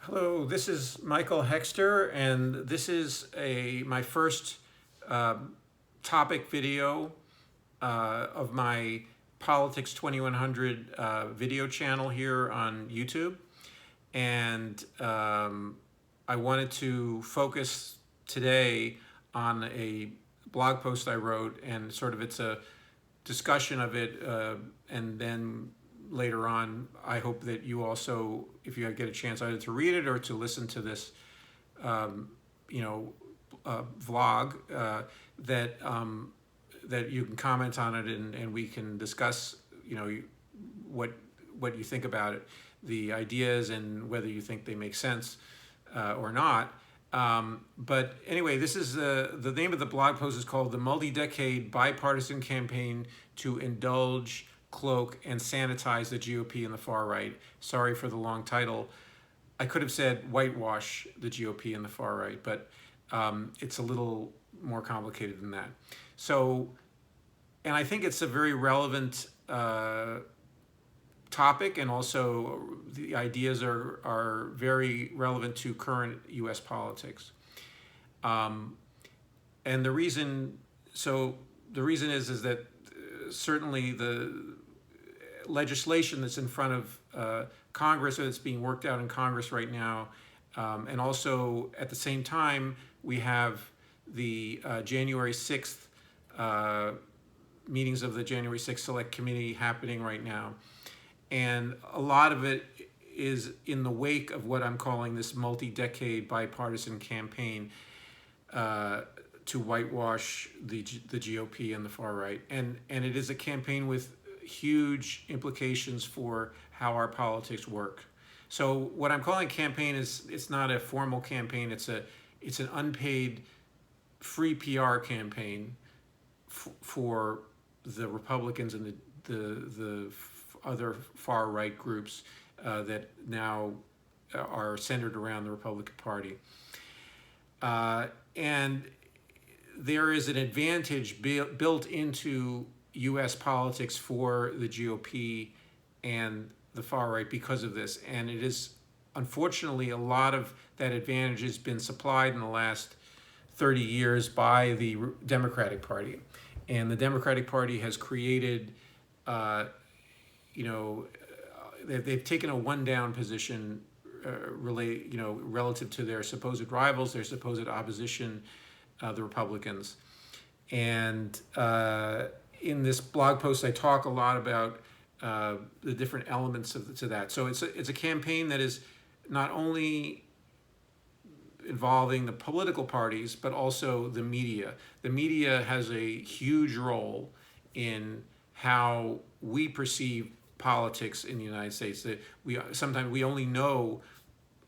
Hello, this is Michael Hexter, and this is my first topic video of my Politics 2100 video channel here on YouTube. And I wanted to focus today on a blog post I wrote, and it's a discussion of it, and then later on, I hope that you also, if you get a chance either to read it or to listen to this, you know, vlog, that you can comment on it, and we can discuss, what what you think about it, the ideas, and whether you think they make sense or not. But anyway, this is the name of the blog post is called "The Multi-Decade Bipartisan Campaign to Indulge, Cloak, and Sanitize the GOP and the far right." Sorry for the long title. I could have said "Whitewash the GOP and the far right," but it's a little more complicated than that. So, and I think it's a very relevant topic, and also the ideas are very relevant to current U.S. politics. And the reason is that certainly the legislation that's in front of Congress, or that's being worked out in Congress right now, and also at the same time we have the January 6th meetings of the January 6th Select Committee happening right now. And a lot of it is in the wake of what I'm calling this multi-decade bipartisan campaign to whitewash the GOP and the far right. And it is a campaign with huge implications for how our politics work. So what I'm calling a campaign it's not a formal campaign. It's an unpaid free PR campaign for the Republicans and the other far right groups that now are centered around the Republican Party. And there is an advantage built into U.S. politics for the GOP and the far right because of this. And it is, unfortunately, a lot of that advantage has been supplied in the last 30 years by the Democratic Party. And the Democratic Party has created, they've taken a one-down position relative to their supposed rivals, their supposed opposition, the Republicans. And in this blog post, I talk a lot about the different elements to that. So it's a campaign that is not only involving the political parties, but also the media. The media has a huge role in how we perceive politics in the United States. That sometimes we only know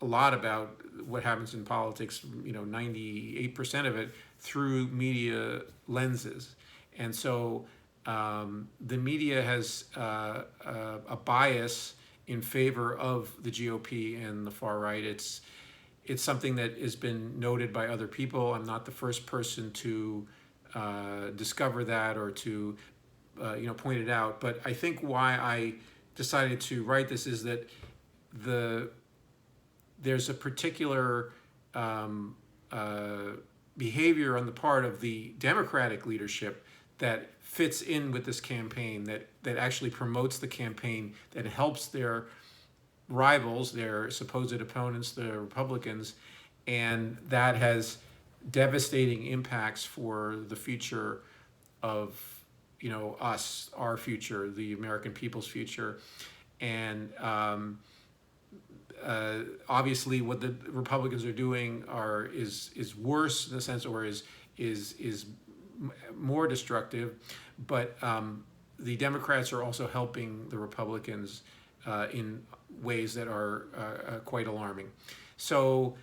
a lot about what happens in politics, 98% of it, through media lenses. And so the media has a bias in favor of the GOP and the far right. It's something that has been noted by other people. I'm not the first person to discover that or to point it out. But I think why I decided to write this is that there's a particular behavior on the part of the Democratic leadership that fits in with this campaign, that actually promotes the campaign, that helps their rivals, their supposed opponents, the Republicans, and that has devastating impacts for the future of us, our future, the American people's future. And obviously what the Republicans are doing is worse in the sense, or is more destructive, but the Democrats are also helping the Republicans in ways that are quite alarming. So,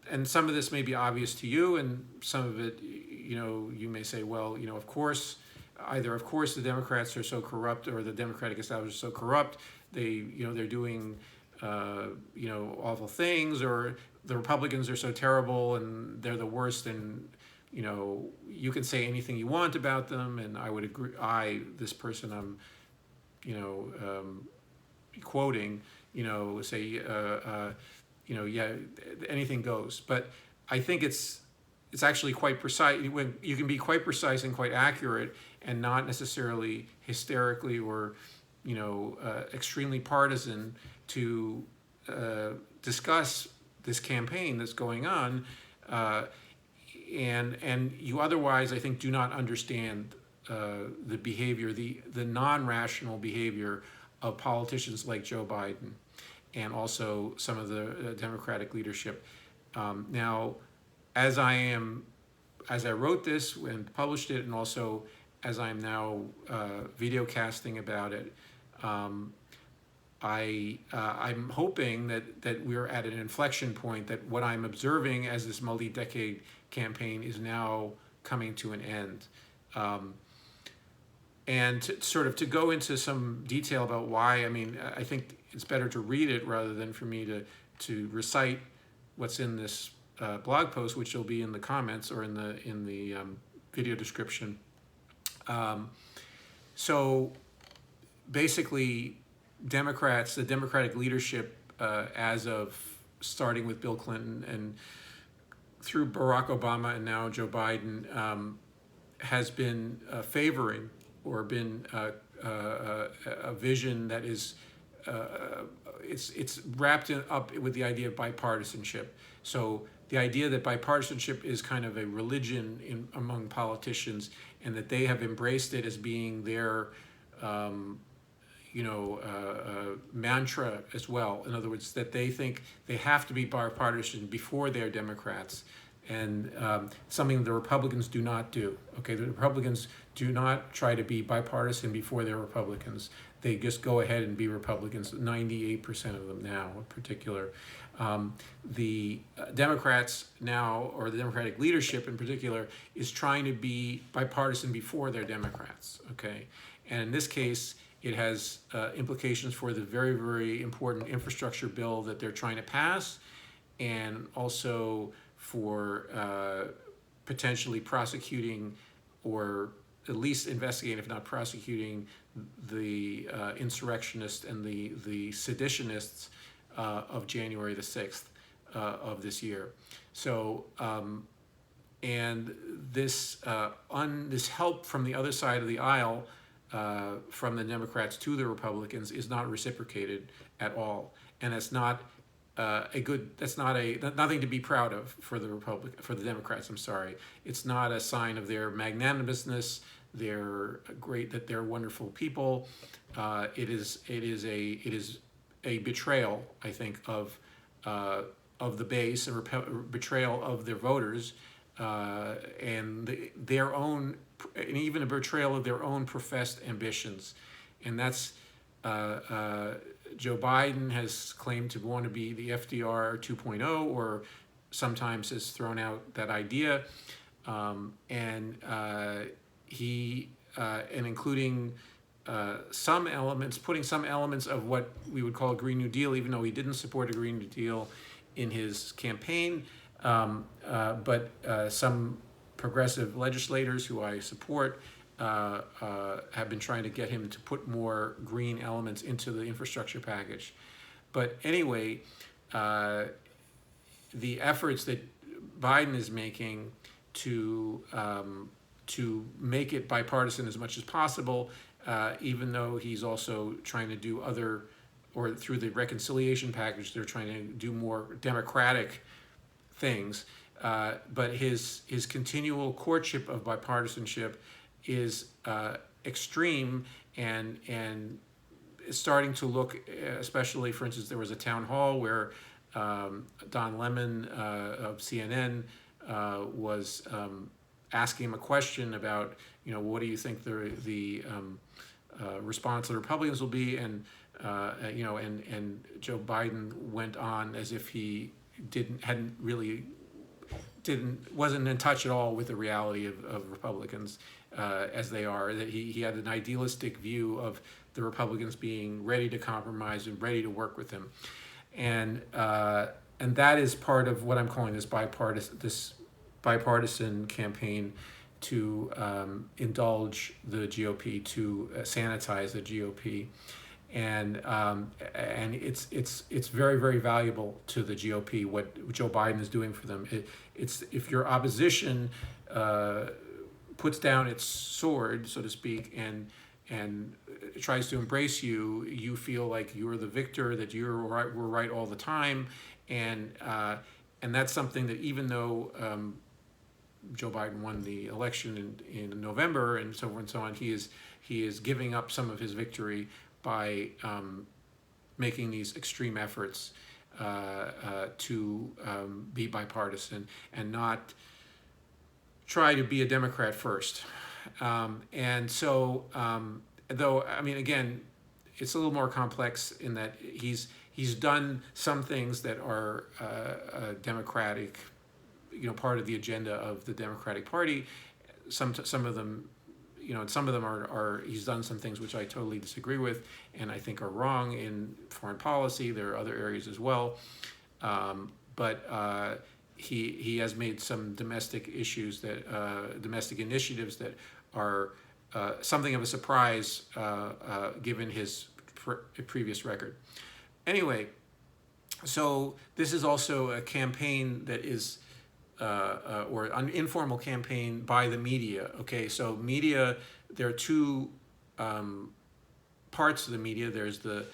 and some of this may be obvious to you, and some of it, you may say, well, of course, of course the Democrats are so corrupt, or the Democratic establishment is so corrupt, they're doing awful things, or the Republicans are so terrible and they're the worst, and you can say anything you want about them, and I would agree. This person I'm quoting say, yeah, anything goes. But I think it's actually quite precise. When you can be quite precise and quite accurate, and not necessarily hysterically or extremely partisan to discuss this campaign that's going on, and you otherwise, I think, do not understand the behavior, the non-rational behavior of politicians like Joe Biden, and also some of the Democratic leadership. Now, as I wrote this and published it, and also as I'm now video casting about it, I'm hoping that we're at an inflection point, that what I'm observing as this multi-decade campaign is now coming to an end. And to go into some detail about why, I think it's better to read it rather than for me to recite what's in this blog post, which will be in the comments or in the video description. So basically, the Democratic leadership, as of starting with Bill Clinton and through Barack Obama and now Joe Biden, has been favoring or been a vision that is it's wrapped up with the idea of bipartisanship. So the idea that bipartisanship is kind of a religion among politicians, and that they have embraced it as being their mantra as well. In other words, that they think they have to be bipartisan before they're Democrats, and something the Republicans do not do. Okay, the Republicans do not try to be bipartisan before they're Republicans. They just go ahead and be Republicans, 98% of them now in particular. The Democrats now, or the Democratic leadership in particular, is trying to be bipartisan before they're Democrats, okay? And in this case, it has implications for the very, very important infrastructure bill that they're trying to pass, and also for potentially prosecuting, or at least investigating, if not prosecuting, the insurrectionists and the seditionists of January the 6th of this year. So, and this this help from the other side of the aisle, from the Democrats to the Republicans, is not reciprocated at all, and it's not nothing to be proud of for the Democrats. I'm sorry, it's not a sign of their magnanimousness. They're great, that they're wonderful people. It is a betrayal, I think, of the base, a betrayal of their voters, and their own, and even a betrayal of their own professed ambitions. And that's Joe Biden has claimed to want to be the FDR 2.0, or sometimes has thrown out that idea, and including some elements, putting some elements of what we would call a Green New Deal, even though he didn't support a Green New Deal in his campaign, but some progressive legislators who I support have been trying to get him to put more green elements into the infrastructure package. But anyway, the efforts that Biden is making to make it bipartisan as much as possible, even though he's also trying to do other, or through the reconciliation package, they're trying to do more democratic things. But his continual courtship of bipartisanship is extreme, and starting to look, especially, for instance, there was a town hall where Don Lemon of CNN was asking him a question about, what do you think the response of the Republicans will be, and and Joe Biden went on as if he wasn't in touch at all with the reality of Republicans as they are. That he had an idealistic view of the Republicans being ready to compromise and ready to work with him, and that is part of what I'm calling this bipartisan campaign to indulge the GOP, to sanitize the GOP. and it's very, very valuable to the GOP what Joe Biden is doing for them. It's if your opposition puts down its sword, so to speak, and tries to embrace you, you feel like you're the victor, that you're right, we're right all the time, and that's something that even though Joe Biden won the election in November and so forth and so on, he is giving up some of his victory by making these extreme efforts to be bipartisan and not try to be a Democrat first. And so, though, I mean, again, it's a little more complex in that he's done some things that are Democratic, part of the agenda of the Democratic Party. Some of them, some of them are he's done some things which I totally disagree with and I think are wrong in foreign policy. There are other areas as well, but he has made some domestic issues domestic initiatives that are something of a surprise given his previous record. Anyway, so this is also a campaign that is or an informal campaign by the media. Okay, so media, there are two parts of the media. There's the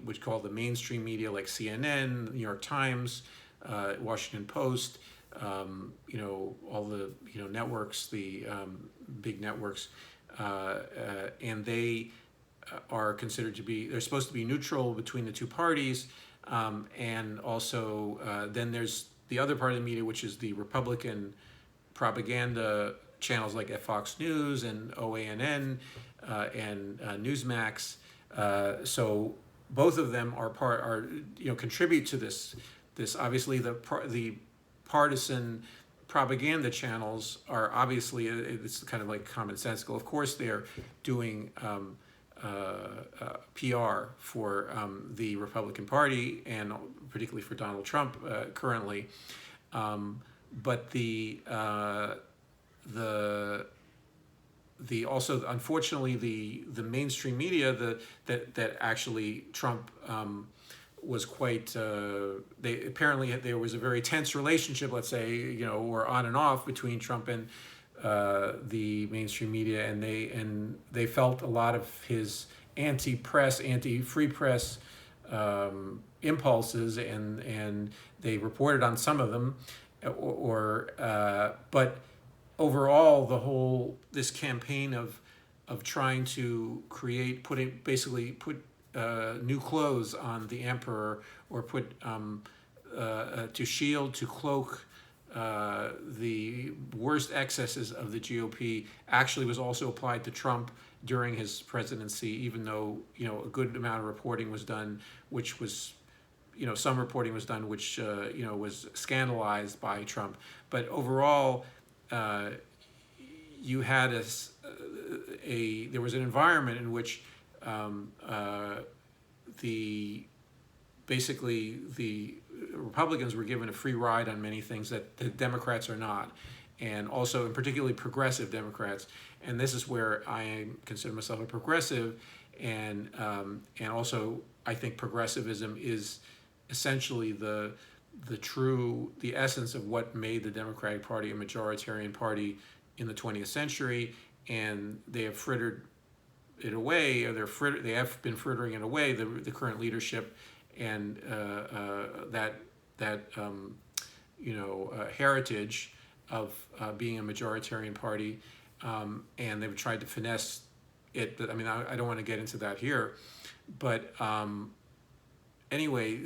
what you call the mainstream media, like CNN, New York Times, Washington Post, all the networks, the big networks, and they are considered to be, they're supposed to be neutral between the two parties. And also, then there's the other part of the media, which is the Republican propaganda channels like Fox News and OANN and Newsmax. So both of them are contribute to this. Obviously the partisan propaganda channels are obviously, it's kind of like commonsensical. Of course, they're doing PR for the Republican Party and particularly for Donald Trump currently, but the also unfortunately the mainstream media that actually Trump was quite they apparently there was a very tense relationship, let's say, or on and off between Trump and the mainstream media, and they felt a lot of his anti-press, anti-free press impulses, and they reported on some of them, but overall this campaign of trying to put new clothes on the emperor, or put to shield, to cloak the worst excesses of the GOP, actually was also applied to Trump during his presidency, even though a good amount of reporting was done, which was some reporting was done which was scandalized by Trump. But overall, you had there was an environment in which basically the Republicans were given a free ride on many things that the Democrats are not, and also in particularly progressive Democrats. And this is where I consider myself a progressive, and also I think progressivism is essentially the essence of what made the Democratic Party a majoritarian party in the 20th century, and they have frittered it away, or they have been frittering it away, the current leadership, and that heritage of being a majoritarian party, and they've tried to finesse it. I mean, I don't want to get into that here, but anyway,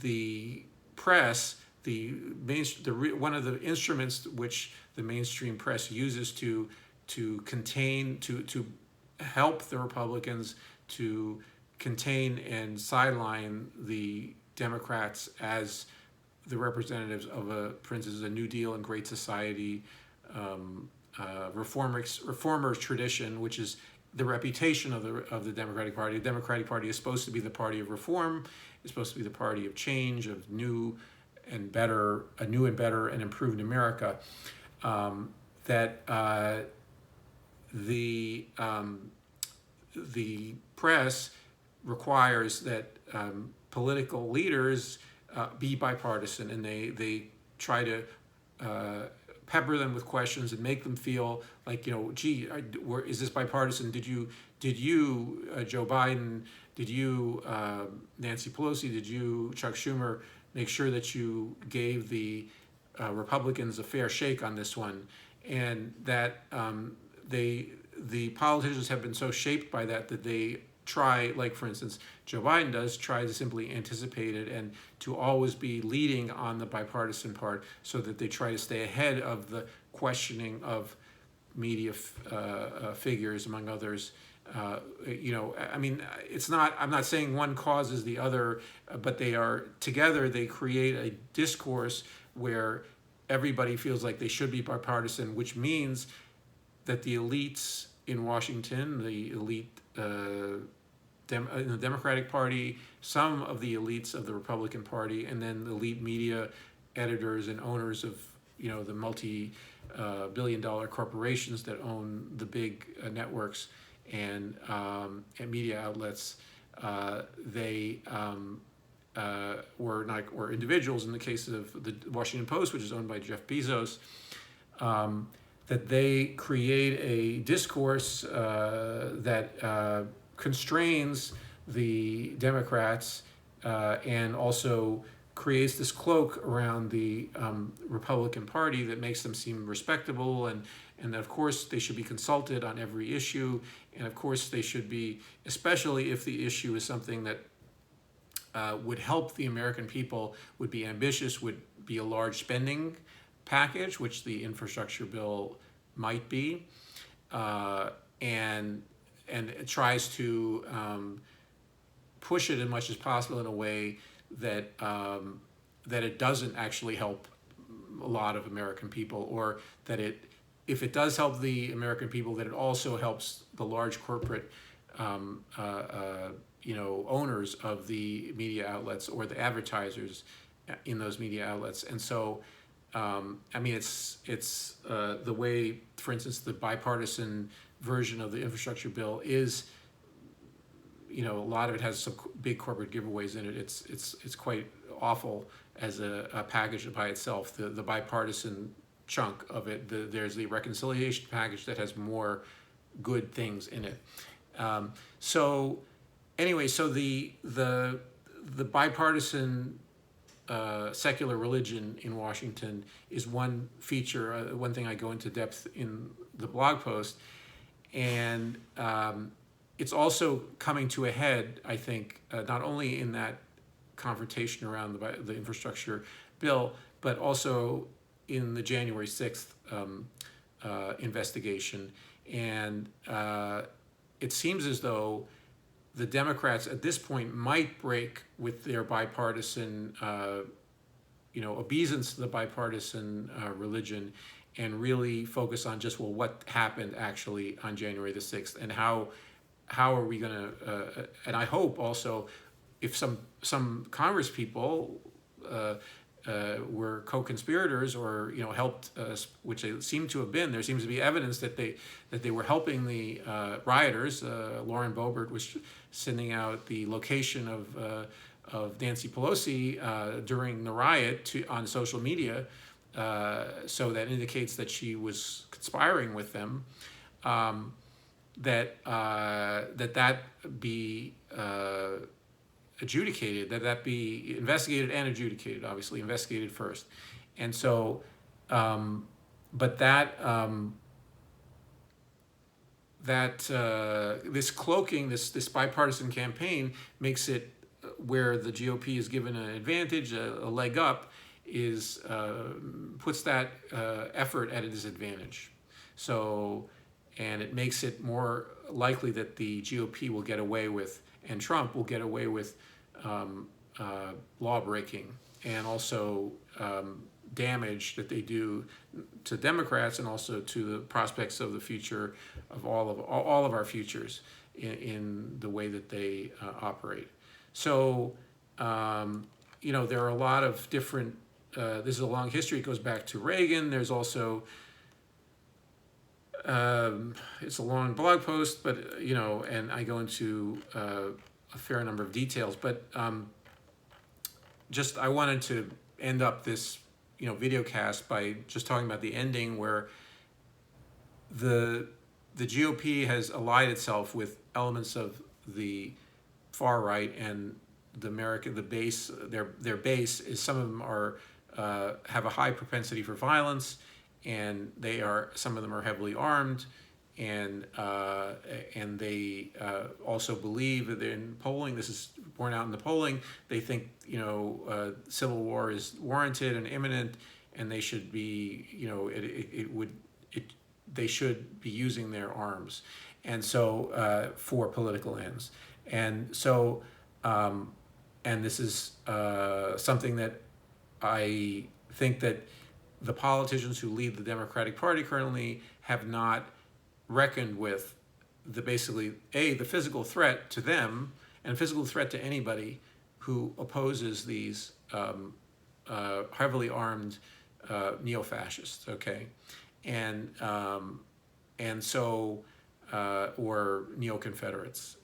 the press, one of the instruments which the mainstream press uses to contain, to help the Republicans to contain and sideline the Democrats as the representatives of for instance, a New Deal and Great Society, reformers tradition, which is the reputation of the Democratic Party. The Democratic Party is supposed to be the party of reform. It's supposed to be the party of change, of a new and better and improved America. the the press requires that political leaders be bipartisan, and they try to pepper them with questions and make them feel like, gee, is this bipartisan? Did you Joe Biden? Did you Nancy Pelosi? Did you Chuck Schumer make sure that you gave the Republicans a fair shake on this one? And that the politicians have been so shaped by that they try, like for instance, Joe Biden does try to simply anticipate it and to always be leading on the bipartisan part, so that they try to stay ahead of the questioning of media figures, among others. I mean, it's not. I'm not saying one causes the other, but they are together. They create a discourse where everybody feels like they should be bipartisan, which means that the elites in Washington, the elite in the Democratic Party, some of the elites of the Republican Party, and then the elite media editors and owners of the multi-billion-dollar corporations that own the big networks and media outlets. They or individuals, in the case of the Washington Post, which is owned by Jeff Bezos, that they create a discourse that constrains the Democrats and also creates this cloak around the Republican Party that makes them seem respectable, and that of course they should be consulted on every issue, and of course they should be, especially if the issue is something that would help the American people, would be ambitious, would be a large spending package, which the infrastructure bill might be, and it tries to push it as much as possible in a way that that it doesn't actually help a lot of American people, or that if it does help the American people, that it also helps the large corporate owners of the media outlets or the advertisers in those media outlets. And so I mean, it's the way, for instance, the bipartisan version of the infrastructure bill is, a lot of it has some big corporate giveaways in it. It's quite awful as a package by itself. The bipartisan chunk of it, there's the reconciliation package that has more good things in it. So anyway, so the bipartisan secular religion in Washington is one feature, one thing I go into depth in the blog post, and it's also coming to a head, I think, not only in that confrontation around the infrastructure bill, but also in the January 6th investigation. And it seems as though the Democrats at this point might break with their bipartisan, obeisance to the bipartisan religion, and really focus on just, well, what happened actually on January the 6th, and how are we going to, and I hope also if some Congress people were co-conspirators or helped, which they seem to have been. There seems to be evidence that they were helping the rioters. Lauren Boebert was sending out the location of Nancy Pelosi during the riot on social media, so that indicates that she was conspiring with them. That be adjudicated, that be investigated and adjudicated, obviously investigated first. And so, but this cloaking, this bipartisan campaign makes it where the GOP is given an advantage, a leg up, puts that effort at a disadvantage. So, and it makes it more likely that the GOP will get away with, and Trump will get away with, law breaking and also damage that they do to Democrats and also to the prospects of the future of all of our futures in the way that they operate. So there are a lot of different. This is a long history. It goes back to Reagan. There's also It's a long blog post, but and I go into a fair number of details. But just I wanted to end up this video cast by just talking about the ending, where the GOP has allied itself with elements of the far right, and the base, their base is, some of them are have a high propensity for violence, and some of them are heavily armed, and they also believe that in polling, this is borne out in the polling, they think civil war is warranted and imminent, and they should be they should be using their arms, and so for political ends, and so and this is something that I think that the politicians who lead the Democratic Party currently have not reckoned with basically the physical threat to them and physical threat to anybody who opposes these heavily armed neo-fascists. Okay, and so or neo-Confederates.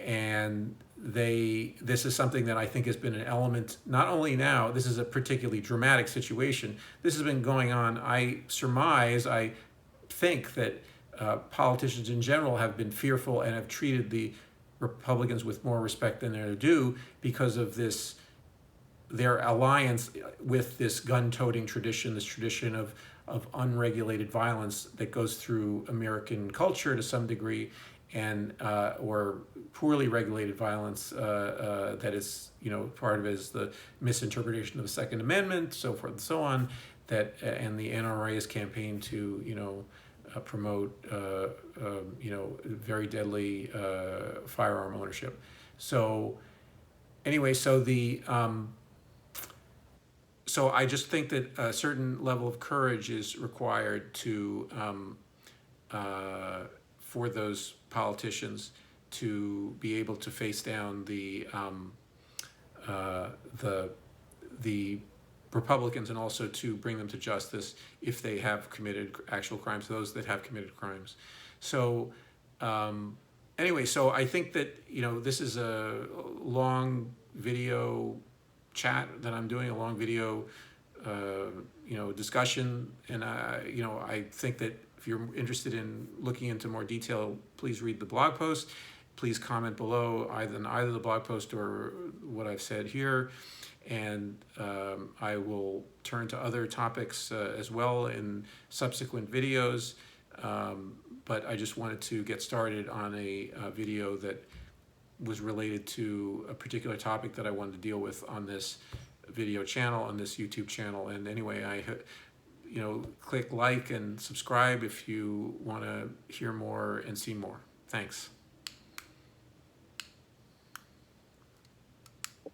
And this is something that I think has been an element, not only now, this is a particularly dramatic situation. This has been going on, I think that politicians in general have been fearful and have treated the Republicans with more respect than they're due because of their alliance with this gun-toting tradition, this tradition of unregulated violence that goes through American culture to some degree, and or poorly regulated violence that is part of it is the misinterpretation of the Second Amendment, so forth and so on, that and the NRA's campaign to promote very deadly firearm ownership. So anyway, so I just think that a certain level of courage is required to for those politicians to be able to face down the Republicans, and also to bring them to justice if they have committed actual crimes, those that have committed crimes. So anyway, so I think that this is a long video chat that I'm doing, a long video discussion, and I think that if you're interested in looking into more detail, please read the blog post. Please comment below either the blog post or what I've said here, and I will turn to other topics as well in subsequent videos. But I just wanted to get started on a video that was related to a particular topic that I wanted to deal with on this video channel, on this YouTube channel. And anyway, click like and subscribe if you want to hear more and see more. Thanks.